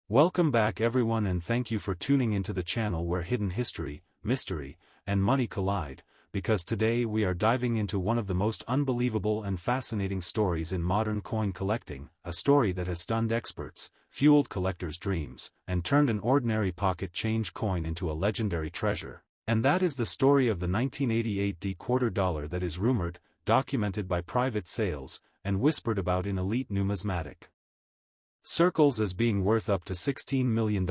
Welcome back everyone, and thank you for tuning into the channel where hidden history, mystery, and money collide, because today we are diving into one of the most unbelievable and fascinating stories in modern coin collecting, a story that has stunned experts, fueled collectors' dreams, and turned an ordinary pocket change coin into a legendary treasure. And that is the story of the 1988 quarter dollar that is rumored, documented by private sales, and whispered about in elite numismatic circles as being worth up to $16 million,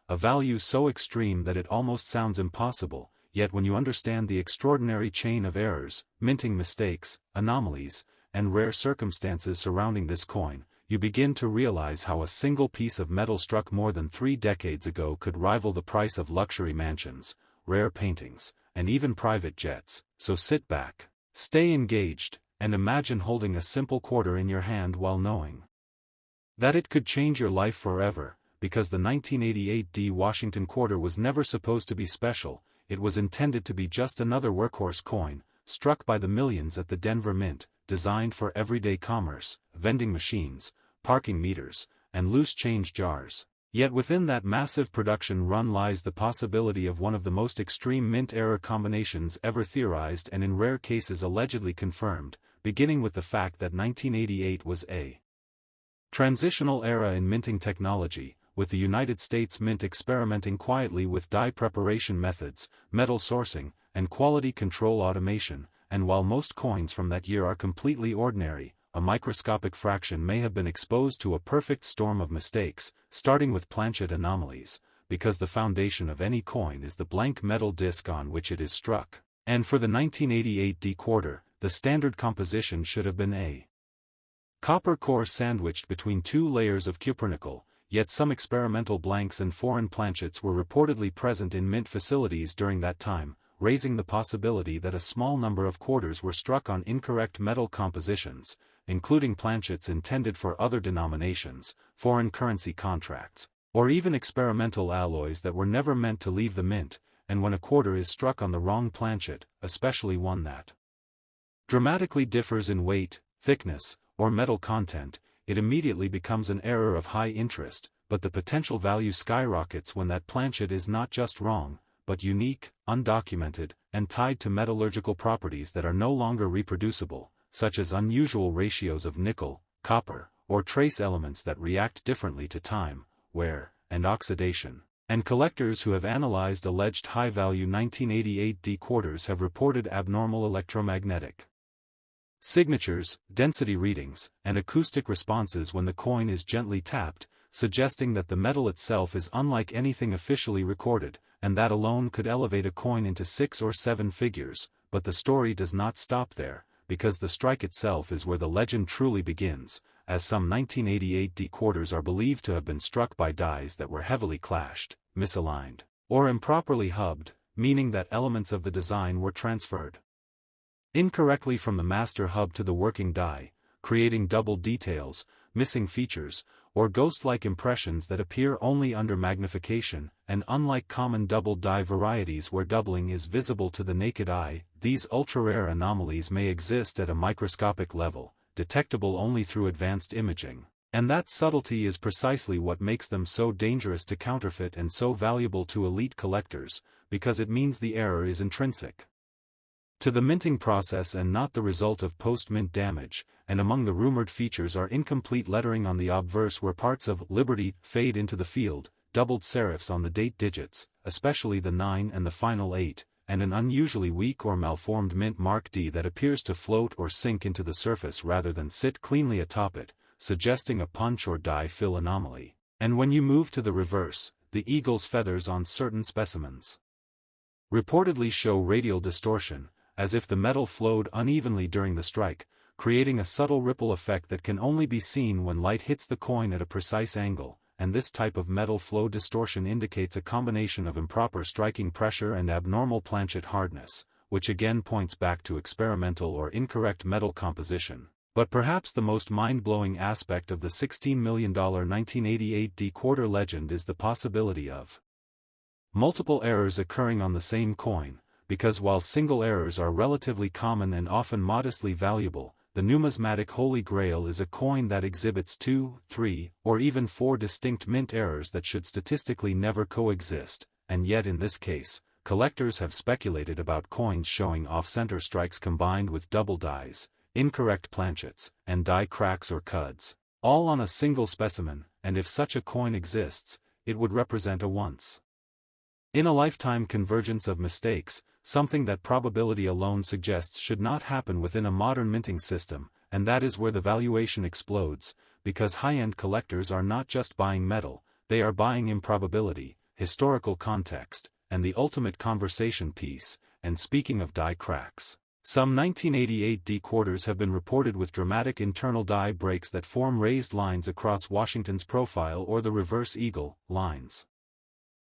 a value so extreme that it almost sounds impossible, yet when you understand the extraordinary chain of errors, minting mistakes, anomalies, and rare circumstances surrounding this coin, you begin to realize how a single piece of metal struck more than 3 decades ago could rival the price of luxury mansions, rare paintings, and even private jets. So sit back, stay engaged, and imagine holding a simple quarter in your hand while knowing that it could change your life forever, because the 1988 Washington quarter was never supposed to be special. It was intended to be just another workhorse coin, struck by the millions at the Denver Mint, designed for everyday commerce, vending machines, parking meters, and loose change jars. Yet within that massive production run lies the possibility of one of the most extreme mint error combinations ever theorized and in rare cases allegedly confirmed, beginning with the fact that 1988 was a transitional era in minting technology, with the United States Mint experimenting quietly with die preparation methods, metal sourcing, and quality control automation, and while most coins from that year are completely ordinary, a microscopic fraction may have been exposed to a perfect storm of mistakes, starting with planchet anomalies, because the foundation of any coin is the blank metal disc on which it is struck. And for the 1988 quarter, the standard composition should have been a copper core sandwiched between 2 layers of cupronickel, yet some experimental blanks and foreign planchets were reportedly present in mint facilities during that time, raising the possibility that a small number of quarters were struck on incorrect metal compositions, including planchets intended for other denominations, foreign currency contracts, or even experimental alloys that were never meant to leave the mint. And when a quarter is struck on the wrong planchet, especially one that dramatically differs in weight, thickness, or metal content, it immediately becomes an error of high interest, but the potential value skyrockets when that planchet is not just wrong, but unique, undocumented, and tied to metallurgical properties that are no longer reproducible, such as unusual ratios of nickel, copper, or trace elements that react differently to time, wear, and oxidation. And collectors who have analyzed alleged high-value 1988 quarters have reported abnormal electromagnetic signatures, density readings, and acoustic responses when the coin is gently tapped, suggesting that the metal itself is unlike anything officially recorded, and that alone could elevate a coin into 6 or 7 figures. But the story does not stop there, because the strike itself is where the legend truly begins, as some 1988 quarters are believed to have been struck by dies that were heavily clashed, misaligned, or improperly hubbed, meaning that elements of the design were transferred incorrectly from the master hub to the working die, creating double details, missing features, or ghost-like impressions that appear only under magnification. And unlike common double die varieties where doubling is visible to the naked eye, these ultra-rare anomalies may exist at a microscopic level, detectable only through advanced imaging. And that subtlety is precisely what makes them so dangerous to counterfeit and so valuable to elite collectors, because it means the error is intrinsic to the minting process and not the result of post-mint damage. And among the rumored features are incomplete lettering on the obverse where parts of Liberty fade into the field, doubled serifs on the date digits, especially the 9 and the final 8, and an unusually weak or malformed mint mark D that appears to float or sink into the surface rather than sit cleanly atop it, suggesting a punch or die fill anomaly. And when you move to the reverse, the eagle's feathers on certain specimens reportedly show radial distortion, as if the metal flowed unevenly during the strike, creating a subtle ripple effect that can only be seen when light hits the coin at a precise angle. And this type of metal flow distortion indicates a combination of improper striking pressure and abnormal planchet hardness, which again points back to experimental or incorrect metal composition. But perhaps the most mind-blowing aspect of the $16 million 1988 quarter legend is the possibility of multiple errors occurring on the same coin, because while single errors are relatively common and often modestly valuable, the numismatic Holy Grail is a coin that exhibits 2, 3, or even 4 distinct mint errors that should statistically never coexist, and yet in this case, collectors have speculated about coins showing off-center strikes combined with double dies, incorrect planchets, and die cracks or cuds, all on a single specimen, and if such a coin exists, it would represent a once-in-a-lifetime convergence of mistakes, something that probability alone suggests should not happen within a modern minting system, and that is where the valuation explodes, because high-end collectors are not just buying metal, they are buying improbability, historical context, and the ultimate conversation piece. And speaking of die cracks, some 1988 D quarters have been reported with dramatic internal die breaks that form raised lines across Washington's profile or the reverse eagle lines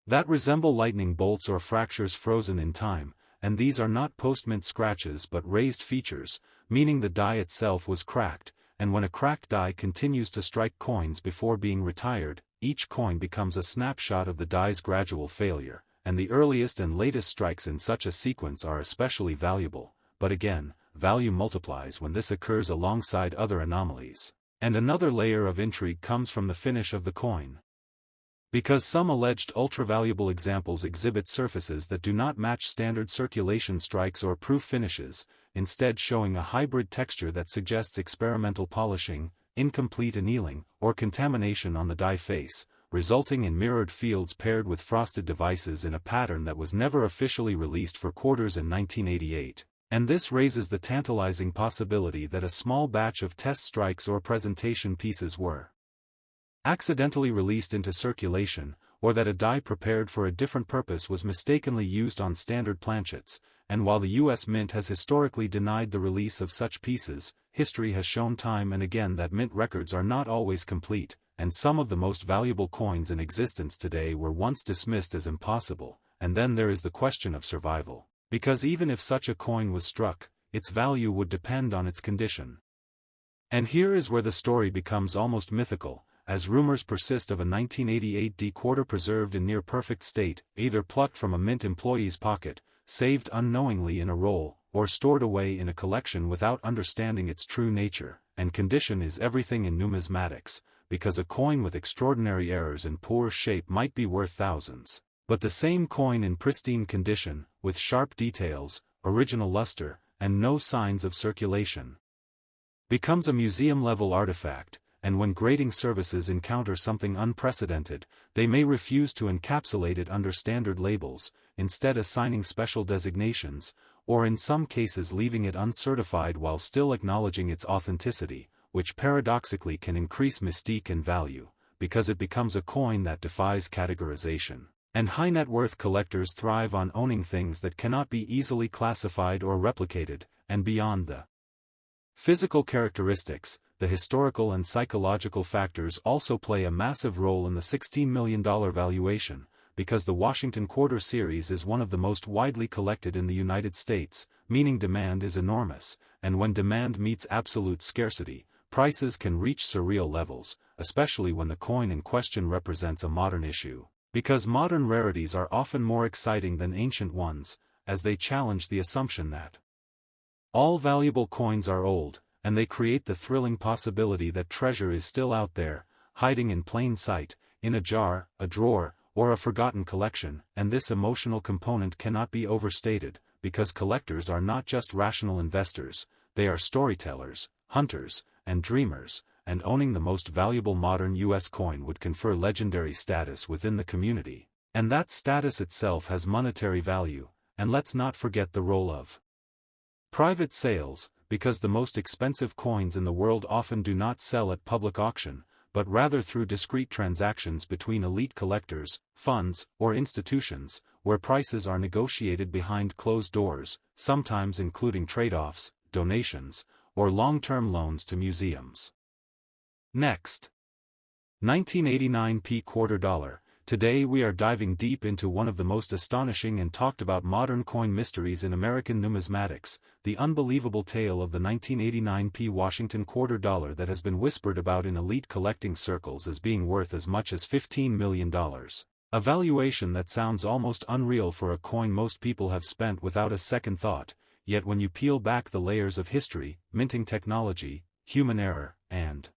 that resemble lightning bolts or fractures frozen in time, and these are not post-mint scratches but raised features, meaning the die itself was cracked, and when a cracked die continues to strike coins before being retired, each coin becomes a snapshot of the die's gradual failure, and the earliest and latest strikes in such a sequence are especially valuable, but again, value multiplies when this occurs alongside other anomalies. And another layer of intrigue comes from the finish of the coin. Because some alleged ultra-valuable examples exhibit surfaces that do not match standard circulation strikes or proof finishes, instead showing a hybrid texture that suggests experimental polishing, incomplete annealing, or contamination on the die face, resulting in mirrored fields paired with frosted devices in a pattern that was never officially released for quarters in 1988. And this raises the tantalizing possibility that a small batch of test strikes or presentation pieces were accidentally released into circulation, or that a die prepared for a different purpose was mistakenly used on standard planchets, and while the U.S. Mint has historically denied the release of such pieces, history has shown time and again that mint records are not always complete, and some of the most valuable coins in existence today were once dismissed as impossible. And then there is the question of survival, because even if such a coin was struck, its value would depend on its condition. And here is where the story becomes almost mythical, as rumors persist of a 1988 D quarter preserved in near-perfect state, either plucked from a mint employee's pocket, saved unknowingly in a roll, or stored away in a collection without understanding its true nature. And condition is everything in numismatics, because a coin with extraordinary errors and poor shape might be worth thousands, but the same coin in pristine condition, with sharp details, original luster, and no signs of circulation, becomes a museum-level artifact. And when grading services encounter something unprecedented, they may refuse to encapsulate it under standard labels, instead assigning special designations, or in some cases leaving it uncertified while still acknowledging its authenticity, which paradoxically can increase mystique and value, because it becomes a coin that defies categorization. And high-net-worth collectors thrive on owning things that cannot be easily classified or replicated, and beyond the physical characteristics, the historical and psychological factors also play a massive role in the $16 million valuation, because the Washington Quarter Series is one of the most widely collected in the United States, meaning demand is enormous, and when demand meets absolute scarcity, prices can reach surreal levels, especially when the coin in question represents a modern issue, because modern rarities are often more exciting than ancient ones, as they challenge the assumption that all valuable coins are old, and they create the thrilling possibility that treasure is still out there, hiding in plain sight, in a jar, a drawer, or a forgotten collection. And this emotional component cannot be overstated, because collectors are not just rational investors, they are storytellers, hunters, and dreamers, and owning the most valuable modern U.S. coin would confer legendary status within the community. And that status itself has monetary value, and let's not forget the role of private sales, because the most expensive coins in the world often do not sell at public auction, but rather through discreet transactions between elite collectors, funds, or institutions, where prices are negotiated behind closed doors, sometimes including trade-offs, donations, or long-term loans to museums. Next, 1989 P quarter dollar. Today we are diving deep into one of the most astonishing and talked about modern coin mysteries in American numismatics, the unbelievable tale of the 1989 P Washington quarter dollar that has been whispered about in elite collecting circles as being worth as much as $15 million. A valuation that sounds almost unreal for a coin most people have spent without a second thought, yet when you peel back the layers of history, minting technology, human error, and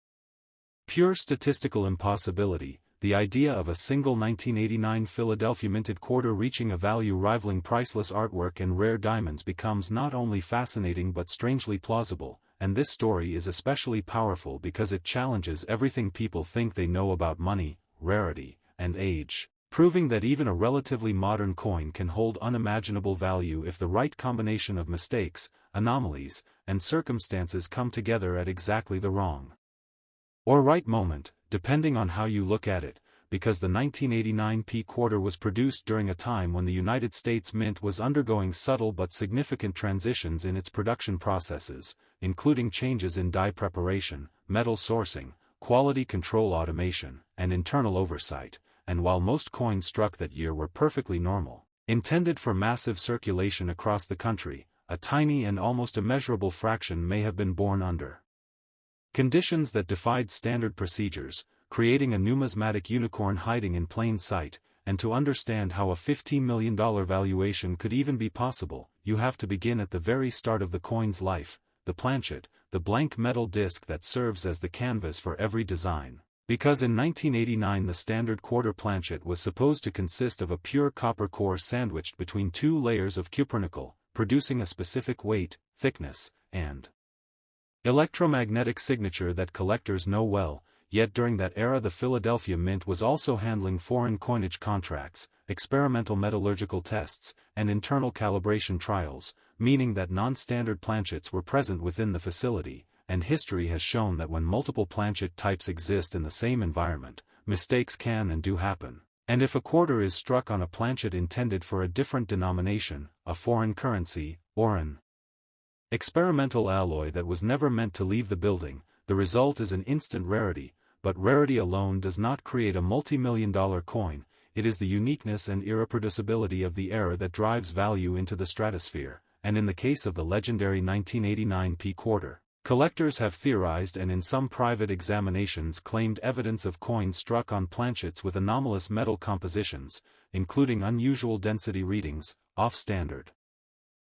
pure statistical impossibility, the idea of a single 1989 Philadelphia minted quarter reaching a value rivaling priceless artwork and rare diamonds becomes not only fascinating but strangely plausible, and this story is especially powerful because it challenges everything people think they know about money, rarity, and age, proving that even a relatively modern coin can hold unimaginable value if the right combination of mistakes, anomalies, and circumstances come together at exactly the wrong or right moment, depending on how you look at it, because the 1989 P quarter was produced during a time when the United States Mint was undergoing subtle but significant transitions in its production processes, including changes in die preparation, metal sourcing, quality control automation, and internal oversight, and while most coins struck that year were perfectly normal, intended for massive circulation across the country, a tiny and almost immeasurable fraction may have been born under conditions that defied standard procedures, creating a numismatic unicorn hiding in plain sight. And to understand how a $15 million valuation could even be possible, you have to begin at the very start of the coin's life, the planchet, the blank metal disc that serves as the canvas for every design. Because in 1989 the standard quarter planchet was supposed to consist of a pure copper core sandwiched between two layers of cupronickel, producing a specific weight, thickness, and electromagnetic signature that collectors know well, yet during that era the Philadelphia Mint was also handling foreign coinage contracts, experimental metallurgical tests, and internal calibration trials, meaning that non-standard planchets were present within the facility, and history has shown that when multiple planchet types exist in the same environment, mistakes can and do happen. And if a quarter is struck on a planchet intended for a different denomination, a foreign currency, or an experimental alloy that was never meant to leave the building, the result is an instant rarity. But rarity alone does not create a multi-million-dollar coin, it is the uniqueness and irreproducibility of the error that drives value into the stratosphere, and in the case of the legendary 1989 P quarter, collectors have theorized and in some private examinations claimed evidence of coins struck on planchets with anomalous metal compositions, including unusual density readings, off-standard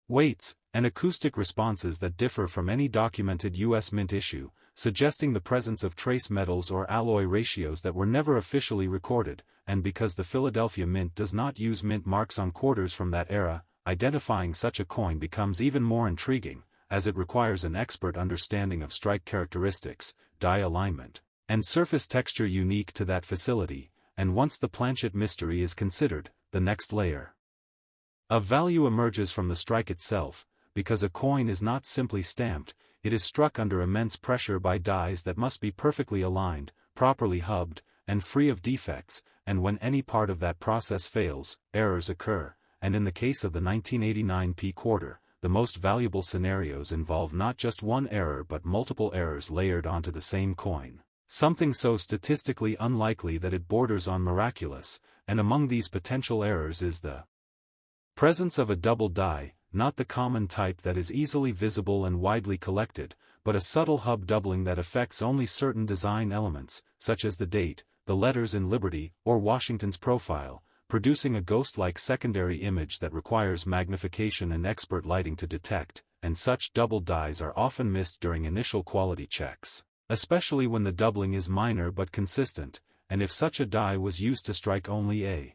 weights, and acoustic responses that differ from any documented U.S. Mint issue, suggesting the presence of trace metals or alloy ratios that were never officially recorded, and because the Philadelphia Mint does not use mint marks on quarters from that era, identifying such a coin becomes even more intriguing, as it requires an expert understanding of strike characteristics, die alignment, and surface texture unique to that facility, and once the planchet mystery is considered, the next layer of value emerges from the strike itself, because a coin is not simply stamped, it is struck under immense pressure by dies that must be perfectly aligned, properly hubbed, and free of defects, and when any part of that process fails, errors occur, and in the case of the 1989 P quarter, the most valuable scenarios involve not just one error but multiple errors layered onto the same coin, something so statistically unlikely that it borders on miraculous, and among these potential errors is the presence of a double die, not the common type that is easily visible and widely collected, but a subtle hub doubling that affects only certain design elements, such as the date, the letters in Liberty, or Washington's profile, producing a ghost-like secondary image that requires magnification and expert lighting to detect, and such double dies are often missed during initial quality checks, especially when the doubling is minor but consistent, and if such a die was used to strike only a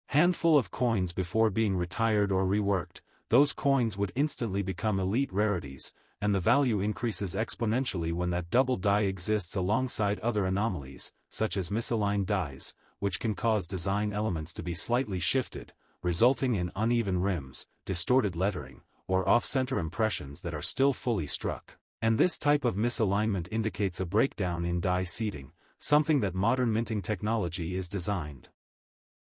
handful of coins before being retired or reworked, those coins would instantly become elite rarities, and the value increases exponentially when that double die exists alongside other anomalies, such as misaligned dies, which can cause design elements to be slightly shifted, resulting in uneven rims, distorted lettering, or off-center impressions that are still fully struck. And this type of misalignment indicates a breakdown in die seating, something that modern minting technology is designed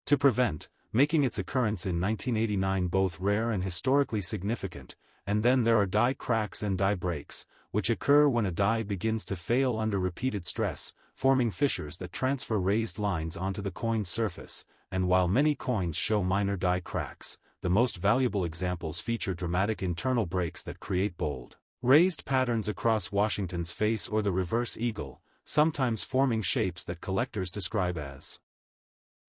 to prevent, making its occurrence in 1989 both rare and historically significant. And then there are die cracks and die breaks, which occur when a die begins to fail under repeated stress, forming fissures that transfer raised lines onto the coin's surface, and while many coins show minor die cracks, the most valuable examples feature dramatic internal breaks that create bold, raised patterns across Washington's face or the reverse eagle, sometimes forming shapes that collectors describe as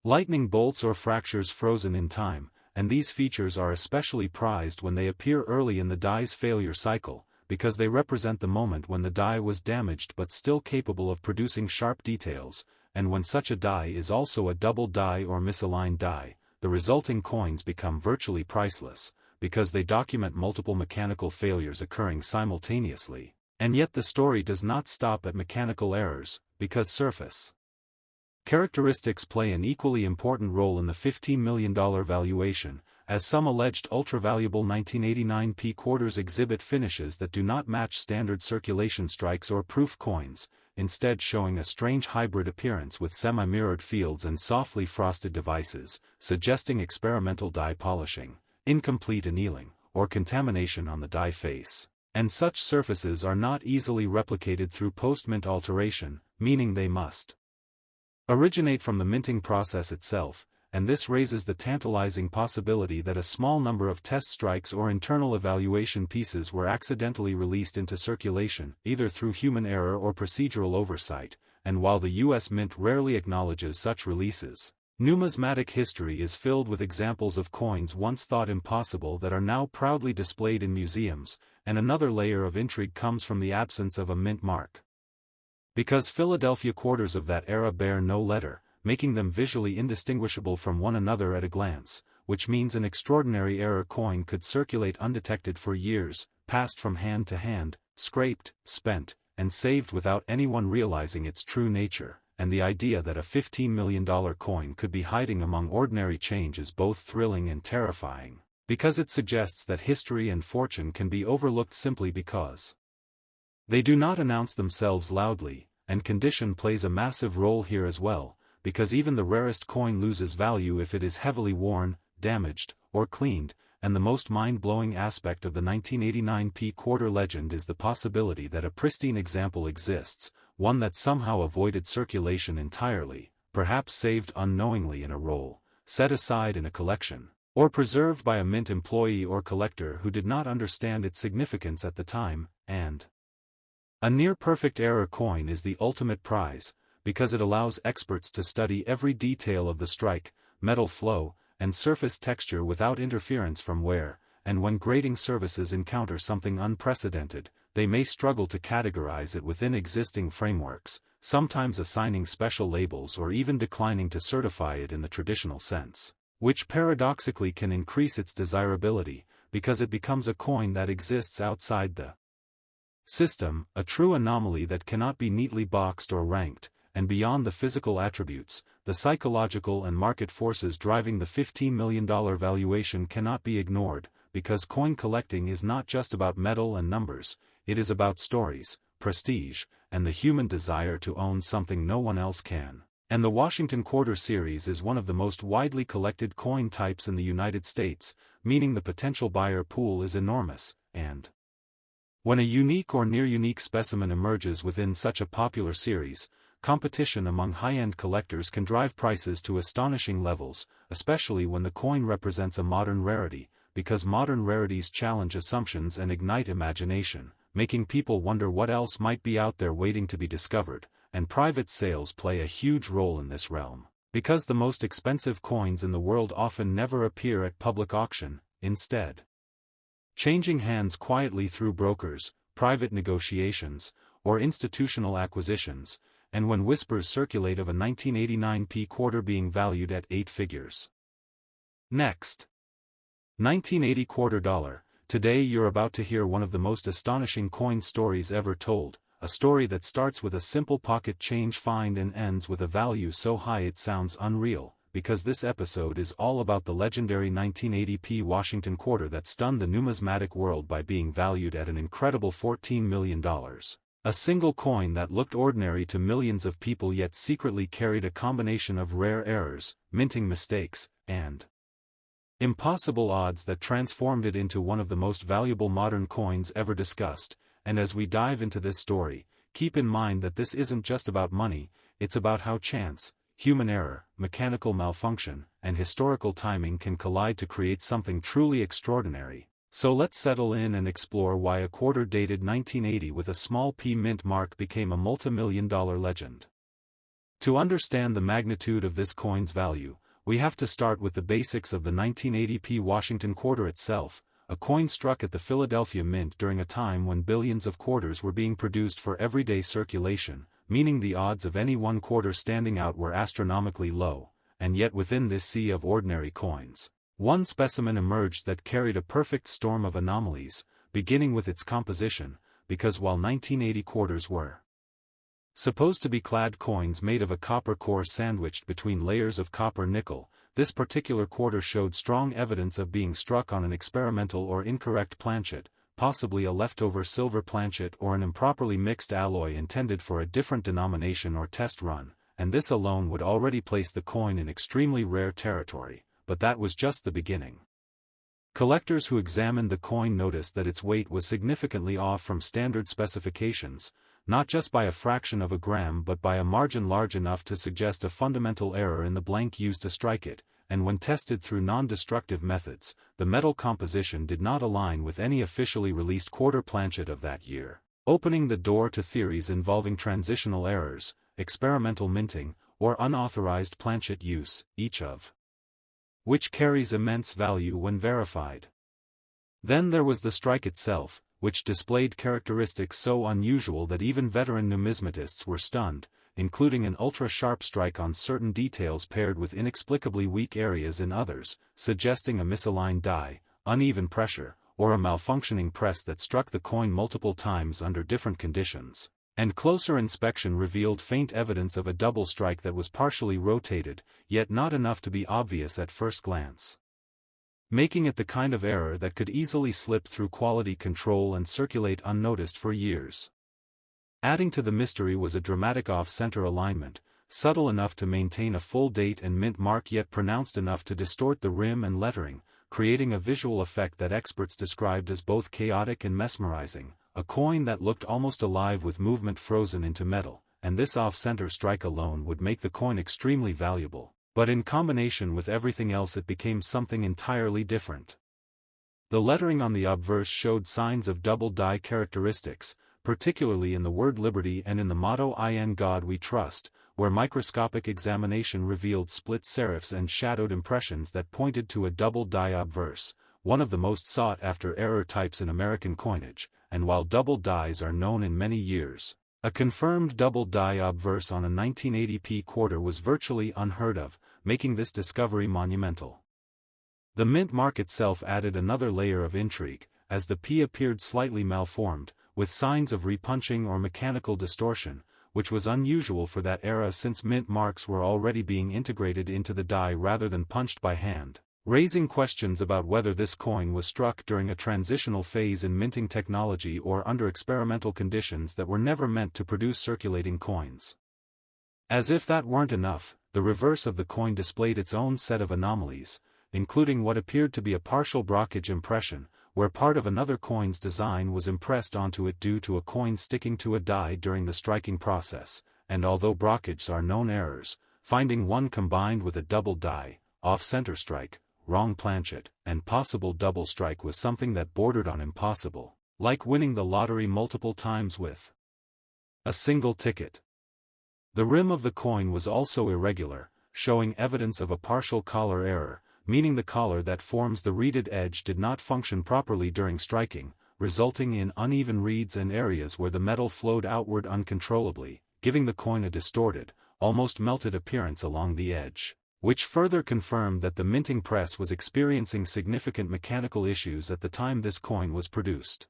lightning bolts or fractures frozen in time, and these features are especially prized when they appear early in the die's failure cycle, because they represent the moment when the die was damaged but still capable of producing sharp details, and when such a die is also a double die or misaligned die, the resulting coins become virtually priceless, because they document multiple mechanical failures occurring simultaneously. And yet the story does not stop at mechanical errors, because surface characteristics play an equally important role in the $15 million valuation, as some alleged ultra-valuable 1989 P-quarters exhibit finishes that do not match standard circulation strikes or proof coins, instead showing a strange hybrid appearance with semi-mirrored fields and softly frosted devices, suggesting experimental die polishing, incomplete annealing, or contamination on the die face. And such surfaces are not easily replicated through post-mint alteration, meaning they must originate from the minting process itself, and this raises the tantalizing possibility that a small number of test strikes or internal evaluation pieces were accidentally released into circulation, either through human error or procedural oversight, and while the U.S. Mint rarely acknowledges such releases, numismatic history is filled with examples of coins once thought impossible that are now proudly displayed in museums, and another layer of intrigue comes from the absence of a mint mark. Because Philadelphia quarters of that era bear no letter, making them visually indistinguishable from one another at a glance, which means an extraordinary error coin could circulate undetected for years, passed from hand to hand, scraped, spent, and saved without anyone realizing its true nature, and the idea that a $15 million coin could be hiding among ordinary change is both thrilling and terrifying, because it suggests that history and fortune can be overlooked simply because they do not announce themselves loudly, and condition plays a massive role here as well, because even the rarest coin loses value if it is heavily worn, damaged, or cleaned, and the most mind-blowing aspect of the 1989 P-quarter legend is the possibility that a pristine example exists, one that somehow avoided circulation entirely, perhaps saved unknowingly in a roll, set aside in a collection, or preserved by a mint employee or collector who did not understand its significance at the time, and a near-perfect error coin is the ultimate prize, because it allows experts to study every detail of the strike, metal flow, and surface texture without interference from wear, and when grading services encounter something unprecedented, they may struggle to categorize it within existing frameworks, sometimes assigning special labels or even declining to certify it in the traditional sense, which paradoxically can increase its desirability, because it becomes a coin that exists outside the system, a true anomaly that cannot be neatly boxed or ranked, and beyond the physical attributes, the psychological and market forces driving the $15 million valuation cannot be ignored, because coin collecting is not just about metal and numbers, it is about stories, prestige, and the human desire to own something no one else can. And the Washington Quarter Series is one of the most widely collected coin types in the United States, meaning the potential buyer pool is enormous, and when a unique or near-unique specimen emerges within such a popular series, competition among high-end collectors can drive prices to astonishing levels, especially when the coin represents a modern rarity, because modern rarities challenge assumptions and ignite imagination, making people wonder what else might be out there waiting to be discovered, and private sales play a huge role in this realm, because the most expensive coins in the world often never appear at public auction, instead changing hands quietly through brokers, private negotiations, or institutional acquisitions, and when whispers circulate of a 1989 P-quarter being valued at 8 figures. Next, 1980 quarter dollar. Today you're about to hear one of the most astonishing coin stories ever told, a story that starts with a simple pocket change find and ends with a value so high it sounds unreal, because this episode is all about the legendary 1980 Washington quarter that stunned the numismatic world by being valued at an incredible $14 million. A single coin that looked ordinary to millions of people yet secretly carried a combination of rare errors, minting mistakes, and impossible odds that transformed it into one of the most valuable modern coins ever discussed. And as we dive into this story, keep in mind that this isn't just about money, it's about how chance, human error, mechanical malfunction, and historical timing can collide to create something truly extraordinary. So let's settle in and explore why a quarter dated 1980 with a small P mint mark became a multi-million-dollar legend. To understand the magnitude of this coin's value, we have to start with the basics of the 1980p Washington quarter itself, a coin struck at the Philadelphia Mint during a time when billions of quarters were being produced for everyday circulation, meaning the odds of any one quarter standing out were astronomically low, and yet within this sea of ordinary coins, one specimen emerged that carried a perfect storm of anomalies, beginning with its composition, because while 1980 quarters were supposed to be clad coins made of a copper core sandwiched between layers of copper nickel, this particular quarter showed strong evidence of being struck on an experimental or incorrect planchet, possibly a leftover silver planchet or an improperly mixed alloy intended for a different denomination or test run, and this alone would already place the coin in extremely rare territory, but that was just the beginning. Collectors who examined the coin noticed that its weight was significantly off from standard specifications, not just by a fraction of a gram but by a margin large enough to suggest a fundamental error in the blank used to strike it, and when tested through non-destructive methods, the metal composition did not align with any officially released quarter planchet of that year, opening the door to theories involving transitional errors, experimental minting, or unauthorized planchet use, each of which carries immense value when verified. Then there was the strike itself, which displayed characteristics so unusual that even veteran numismatists were stunned, including an ultra-sharp strike on certain details paired with inexplicably weak areas in others, suggesting a misaligned die, uneven pressure, or a malfunctioning press that struck the coin multiple times under different conditions. And closer inspection revealed faint evidence of a double strike that was partially rotated, yet not enough to be obvious at first glance, making it the kind of error that could easily slip through quality control and circulate unnoticed for years. Adding to the mystery was a dramatic off-center alignment, subtle enough to maintain a full date and mint mark yet pronounced enough to distort the rim and lettering, creating a visual effect that experts described as both chaotic and mesmerizing, a coin that looked almost alive with movement frozen into metal, and this off-center strike alone would make the coin extremely valuable. But in combination with everything else it became something entirely different. The lettering on the obverse showed signs of double die characteristics, particularly in the word liberty and in the motto "In God We Trust," where microscopic examination revealed split serifs and shadowed impressions that pointed to a double die obverse, one of the most sought-after error types in American coinage, and while double dies are known in many years, a confirmed double die obverse on a 1980p quarter was virtually unheard of, making this discovery monumental. The mint mark itself added another layer of intrigue, as the P appeared slightly malformed, with signs of repunching or mechanical distortion, which was unusual for that era since mint marks were already being integrated into the die rather than punched by hand, raising questions about whether this coin was struck during a transitional phase in minting technology or under experimental conditions that were never meant to produce circulating coins. As if that weren't enough, the reverse of the coin displayed its own set of anomalies, including what appeared to be a partial brockage impression, where part of another coin's design was impressed onto it due to a coin sticking to a die during the striking process, and although brockages are known errors, finding one combined with a double die, off-center strike, wrong planchet, and possible double strike was something that bordered on impossible, like winning the lottery multiple times with a single ticket. The rim of the coin was also irregular, showing evidence of a partial collar error, meaning the collar that forms the reeded edge did not function properly during striking, resulting in uneven reeds and areas where the metal flowed outward uncontrollably, giving the coin a distorted, almost melted appearance along the edge, which further confirmed that the minting press was experiencing significant mechanical issues at the time this coin was produced.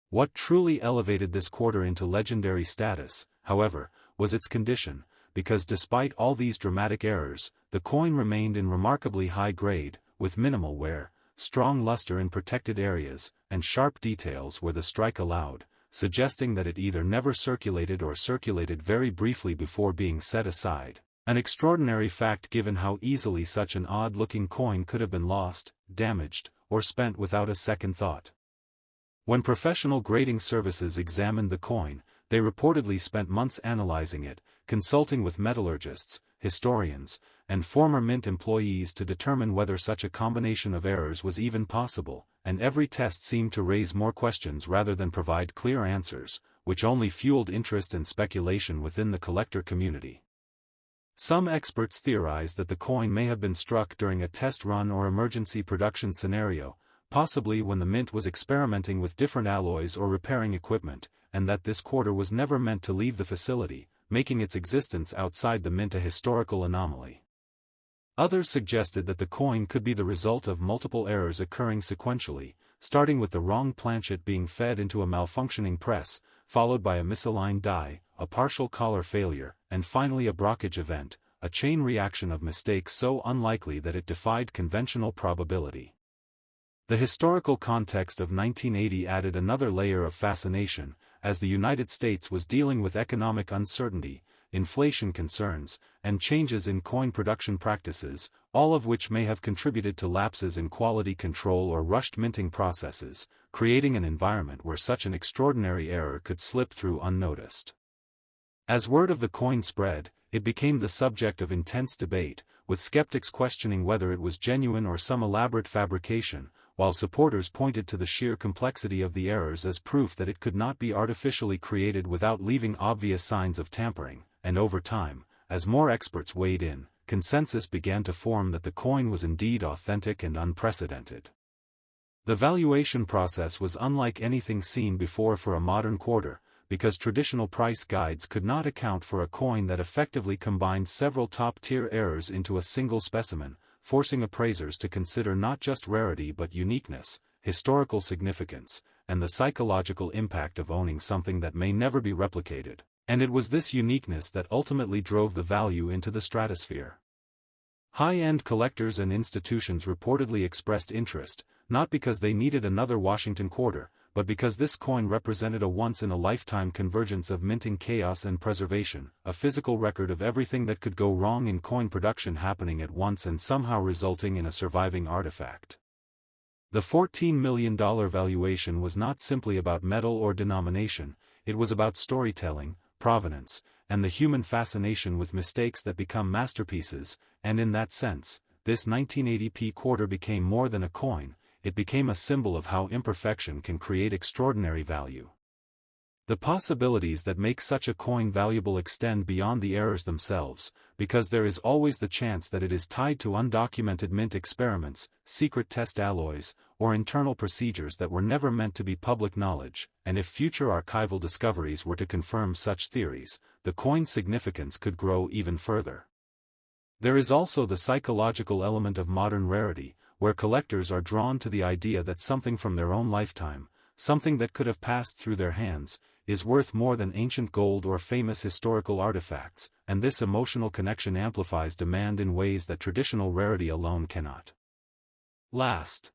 What truly elevated this quarter into legendary status, however, was its condition, because despite all these dramatic errors, the coin remained in remarkably high grade, with minimal wear, strong luster in protected areas, and sharp details where the strike allowed, suggesting that it either never circulated or circulated very briefly before being set aside. An extraordinary fact given how easily such an odd-looking coin could have been lost, damaged, or spent without a second thought. When professional grading services examined the coin, they reportedly spent months analyzing it, consulting with metallurgists, historians, and former mint employees to determine whether such a combination of errors was even possible, and every test seemed to raise more questions rather than provide clear answers, which only fueled interest and speculation within the collector community. Some experts theorize that the coin may have been struck during a test run or emergency production scenario, possibly when the mint was experimenting with different alloys or repairing equipment, and that this quarter was never meant to leave the facility, making its existence outside the mint a historical anomaly. Others suggested that the coin could be the result of multiple errors occurring sequentially, starting with the wrong planchet being fed into a malfunctioning press, followed by a misaligned die, a partial collar failure, and finally a blockage event, a chain reaction of mistakes so unlikely that it defied conventional probability. The historical context of 1980 added another layer of fascination, as the United States was dealing with economic uncertainty, inflation concerns, and changes in coin production practices, all of which may have contributed to lapses in quality control or rushed minting processes, creating an environment where such an extraordinary error could slip through unnoticed. As word of the coin spread, it became the subject of intense debate, with skeptics questioning whether it was genuine or some elaborate fabrication, while supporters pointed to the sheer complexity of the errors as proof that it could not be artificially created without leaving obvious signs of tampering, and over time, as more experts weighed in, consensus began to form that the coin was indeed authentic and unprecedented. The valuation process was unlike anything seen before for a modern quarter, because traditional price guides could not account for a coin that effectively combined several top-tier errors into a single specimen, forcing appraisers to consider not just rarity but uniqueness, historical significance, and the psychological impact of owning something that may never be replicated. And it was this uniqueness that ultimately drove the value into the stratosphere. High-end collectors and institutions reportedly expressed interest, not because they needed another Washington quarter, but because this coin represented a once-in-a-lifetime convergence of minting chaos and preservation, a physical record of everything that could go wrong in coin production happening at once and somehow resulting in a surviving artifact. The $14 million valuation was not simply about metal or denomination, it was about storytelling, provenance, and the human fascination with mistakes that become masterpieces, and in that sense, this 1980p quarter became more than a coin, it became a symbol of how imperfection can create extraordinary value. The possibilities that make such a coin valuable extend beyond the errors themselves, because there is always the chance that it is tied to undocumented mint experiments, secret test alloys, or internal procedures that were never meant to be public knowledge, and if future archival discoveries were to confirm such theories, the coin's significance could grow even further. There is also the psychological element of modern rarity, where collectors are drawn to the idea that something from their own lifetime, something that could have passed through their hands, is worth more than ancient gold or famous historical artifacts, and this emotional connection amplifies demand in ways that traditional rarity alone cannot. Last.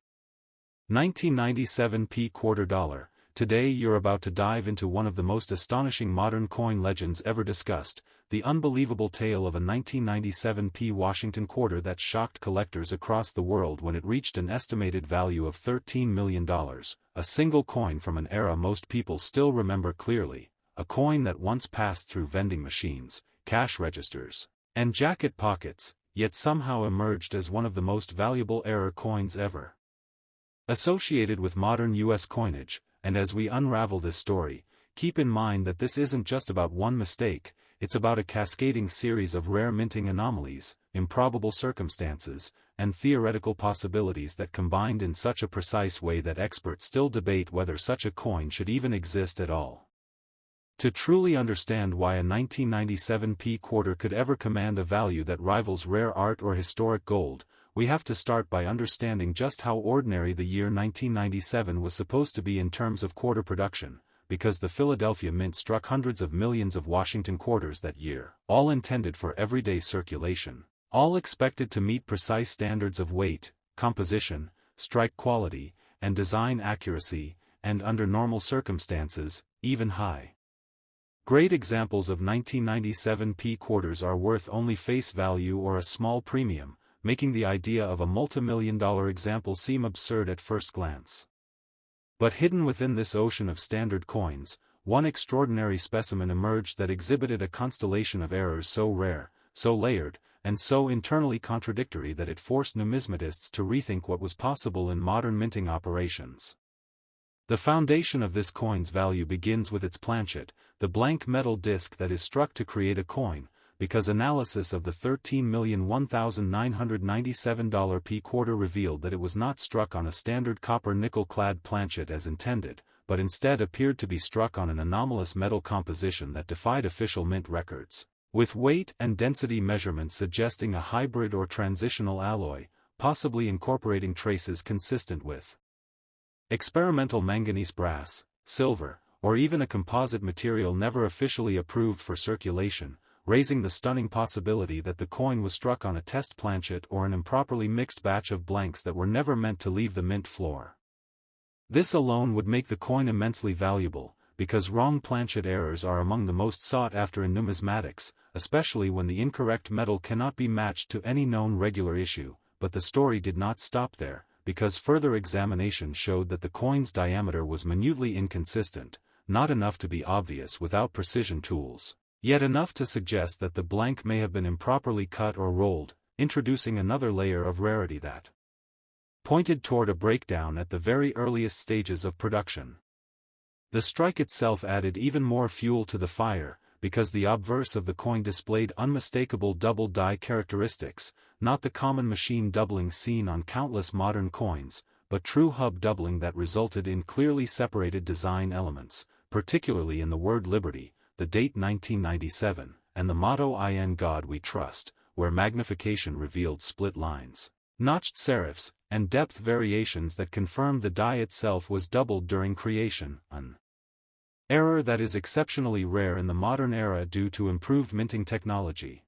1997p quarter dollar. Today you're about to dive into one of the most astonishing modern coin legends ever discussed, the unbelievable tale of a 1997p Washington quarter that shocked collectors across the world when it reached an estimated value of $13 million, a single coin from an era most people still remember clearly, a coin that once passed through vending machines, cash registers, and jacket pockets, yet somehow emerged as one of the most valuable error coins ever. Associated with modern U.S. coinage, and as we unravel this story, keep in mind that this isn't just about one mistake, it's about a cascading series of rare minting anomalies, improbable circumstances, and theoretical possibilities that combined in such a precise way that experts still debate whether such a coin should even exist at all. To truly understand why a 1997p quarter could ever command a value that rivals rare art or historic gold, we have to start by understanding just how ordinary the year 1997 was supposed to be in terms of quarter production, because the Philadelphia Mint struck hundreds of millions of Washington quarters that year, all intended for everyday circulation, all expected to meet precise standards of weight, composition, strike quality, and design accuracy, and under normal circumstances, even high. Great examples of 1997p quarters are worth only face value or a small premium, making the idea of a multi-million-dollar example seem absurd at first glance. But hidden within this ocean of standard coins, one extraordinary specimen emerged that exhibited a constellation of errors so rare, so layered, and so internally contradictory that it forced numismatists to rethink what was possible in modern minting operations. The foundation of this coin's value begins with its planchet, the blank metal disc that is struck to create a coin, because analysis of the $13,001,997 P quarter revealed that it was not struck on a standard copper nickel-clad planchet as intended, but instead appeared to be struck on an anomalous metal composition that defied official mint records, with weight and density measurements suggesting a hybrid or transitional alloy, possibly incorporating traces consistent with experimental manganese brass, silver, or even a composite material never officially approved for circulation, raising the stunning possibility that the coin was struck on a test planchet or an improperly mixed batch of blanks that were never meant to leave the mint floor. This alone would make the coin immensely valuable, because wrong planchet errors are among the most sought after in numismatics, especially when the incorrect metal cannot be matched to any known regular issue. But the story did not stop there, because further examination showed that the coin's diameter was minutely inconsistent, not enough to be obvious without precision tools, yet enough to suggest that the blank may have been improperly cut or rolled, introducing another layer of rarity that pointed toward a breakdown at the very earliest stages of production. The strike itself added even more fuel to the fire, because the obverse of the coin displayed unmistakable double die characteristics, not the common machine doubling seen on countless modern coins, but true hub doubling that resulted in clearly separated design elements, particularly in the word liberty, the date 1997, and the motto "In God We Trust," where magnification revealed split lines, notched serifs, and depth variations that confirmed the die itself was doubled during creation, an error that is exceptionally rare in the modern era due to improved minting technology.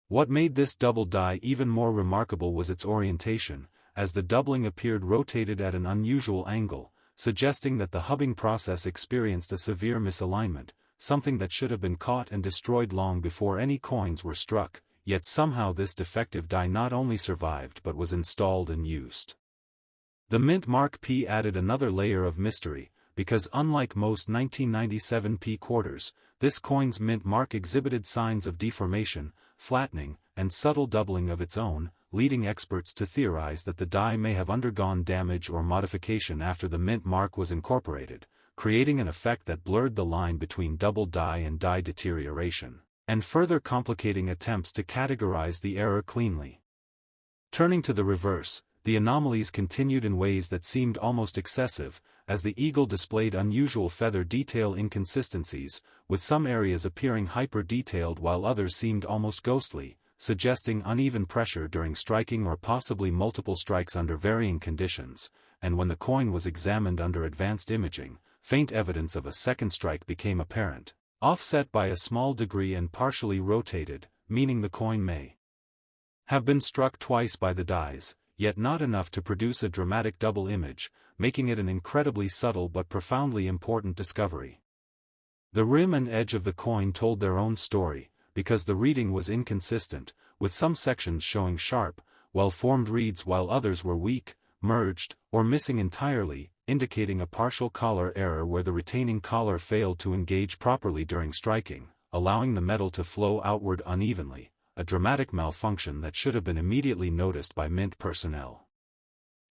What made this double die even more remarkable was its orientation, as the doubling appeared rotated at an unusual angle, suggesting that the hubbing process experienced a severe misalignment, something that should have been caught and destroyed long before any coins were struck, yet somehow this defective die not only survived but was installed and used. The Mint Mark P added another layer of mystery, because unlike most 1997 P quarters, this coin's mint mark exhibited signs of deformation, flattening, and subtle doubling of its own, leading experts to theorize that the die may have undergone damage or modification after the mint mark was incorporated, creating an effect that blurred the line between double die and die deterioration, and further complicating attempts to categorize the error cleanly. Turning to the reverse, the anomalies continued in ways that seemed almost excessive, as the eagle displayed unusual feather detail inconsistencies, with some areas appearing hyper-detailed while others seemed almost ghostly, suggesting uneven pressure during striking or possibly multiple strikes under varying conditions, and when the coin was examined under advanced imaging, faint evidence of a second strike became apparent, offset by a small degree and partially rotated, meaning the coin may have been struck twice by the dies, yet not enough to produce a dramatic double image, making it an incredibly subtle but profoundly important discovery. The rim and edge of the coin told their own story, because the reading was inconsistent, with some sections showing sharp, well-formed reads while others were weak, merged, or missing entirely, indicating a partial collar error where the retaining collar failed to engage properly during striking, allowing the metal to flow outward unevenly, a dramatic malfunction that should have been immediately noticed by mint personnel.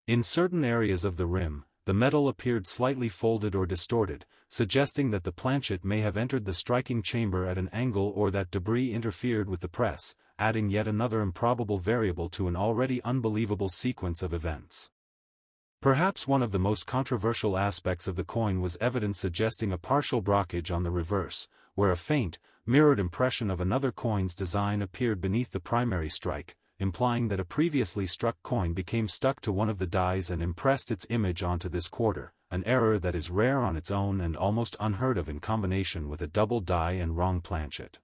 In certain areas of the rim, the metal appeared slightly folded or distorted, suggesting that the planchet may have entered the striking chamber at an angle or that debris interfered with the press, adding yet another improbable variable to an already unbelievable sequence of events. Perhaps one of the most controversial aspects of the coin was evidence suggesting a partial brockage on the reverse, where a faint, mirrored impression of another coin's design appeared beneath the primary strike, implying that a previously struck coin became stuck to one of the dies and impressed its image onto this quarter, an error that is rare on its own and almost unheard of in combination with a double die and wrong planchet.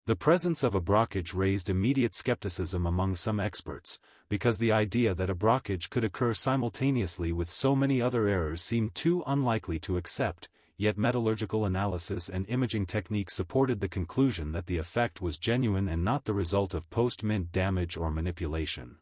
The presence of a brockage raised immediate skepticism among some experts, because the idea that a brockage could occur simultaneously with so many other errors seemed too unlikely to accept, yet metallurgical analysis and imaging techniques supported the conclusion that the effect was genuine and not the result of post-mint damage or manipulation.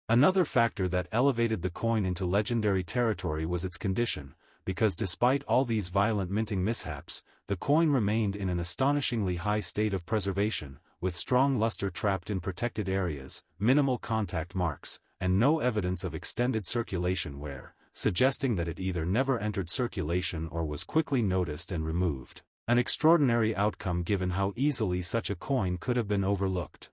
Another factor that elevated the coin into legendary territory was its condition, because despite all these violent minting mishaps, the coin remained in an astonishingly high state of preservation, with strong luster trapped in protected areas, minimal contact marks, and no evidence of extended circulation wear, suggesting that it either never entered circulation or was quickly noticed and removed. An extraordinary outcome given how easily such a coin could have been overlooked.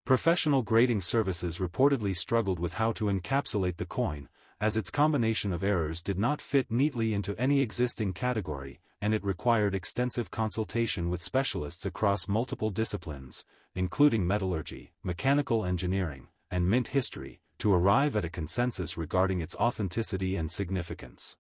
Professional grading services reportedly struggled with how to encapsulate the coin, as its combination of errors did not fit neatly into any existing category, and it required extensive consultation with specialists across multiple disciplines, including metallurgy, mechanical engineering, and mint history, to arrive at a consensus regarding its authenticity and significance.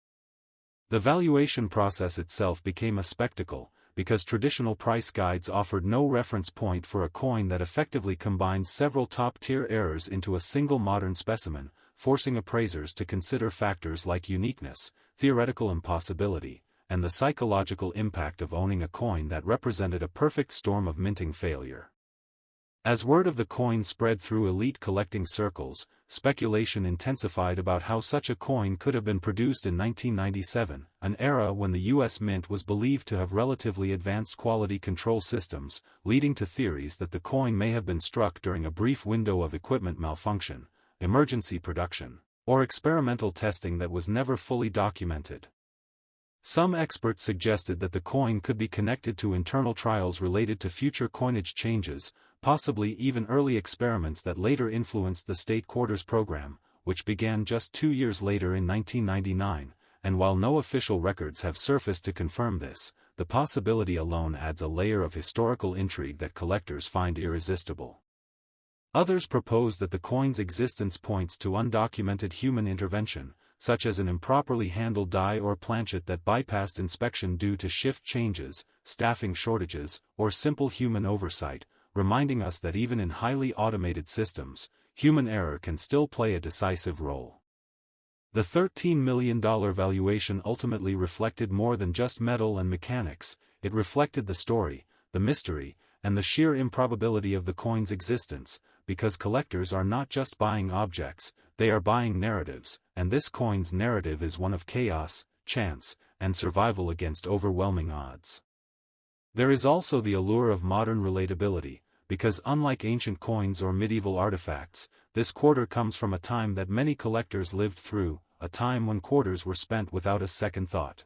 The valuation process itself became a spectacle, because traditional price guides offered no reference point for a coin that effectively combined several top-tier errors into a single modern specimen, forcing appraisers to consider factors like uniqueness, theoretical impossibility, and the psychological impact of owning a coin that represented a perfect storm of minting failure. As word of the coin spread through elite collecting circles, speculation intensified about how such a coin could have been produced in 1997, an era when the U.S. Mint was believed to have relatively advanced quality control systems, leading to theories that the coin may have been struck during a brief window of equipment malfunction, emergency production, or experimental testing that was never fully documented. Some experts suggested that the coin could be connected to internal trials related to future coinage changes, possibly even early experiments that later influenced the state quarters program, which began just 2 years later in 1999, and while no official records have surfaced to confirm this, the possibility alone adds a layer of historical intrigue that collectors find irresistible. Others propose that the coin's existence points to undocumented human intervention, such as an improperly handled die or planchet that bypassed inspection due to shift changes, staffing shortages, or simple human oversight, reminding us that even in highly automated systems, human error can still play a decisive role. The $13 million valuation ultimately reflected more than just metal and mechanics, it reflected the story, the mystery, and the sheer improbability of the coin's existence, because collectors are not just buying objects, they are buying narratives, and this coin's narrative is one of chaos, chance, and survival against overwhelming odds. There is also the allure of modern relatability, because unlike ancient coins or medieval artifacts, this quarter comes from a time that many collectors lived through, a time when quarters were spent without a second thought.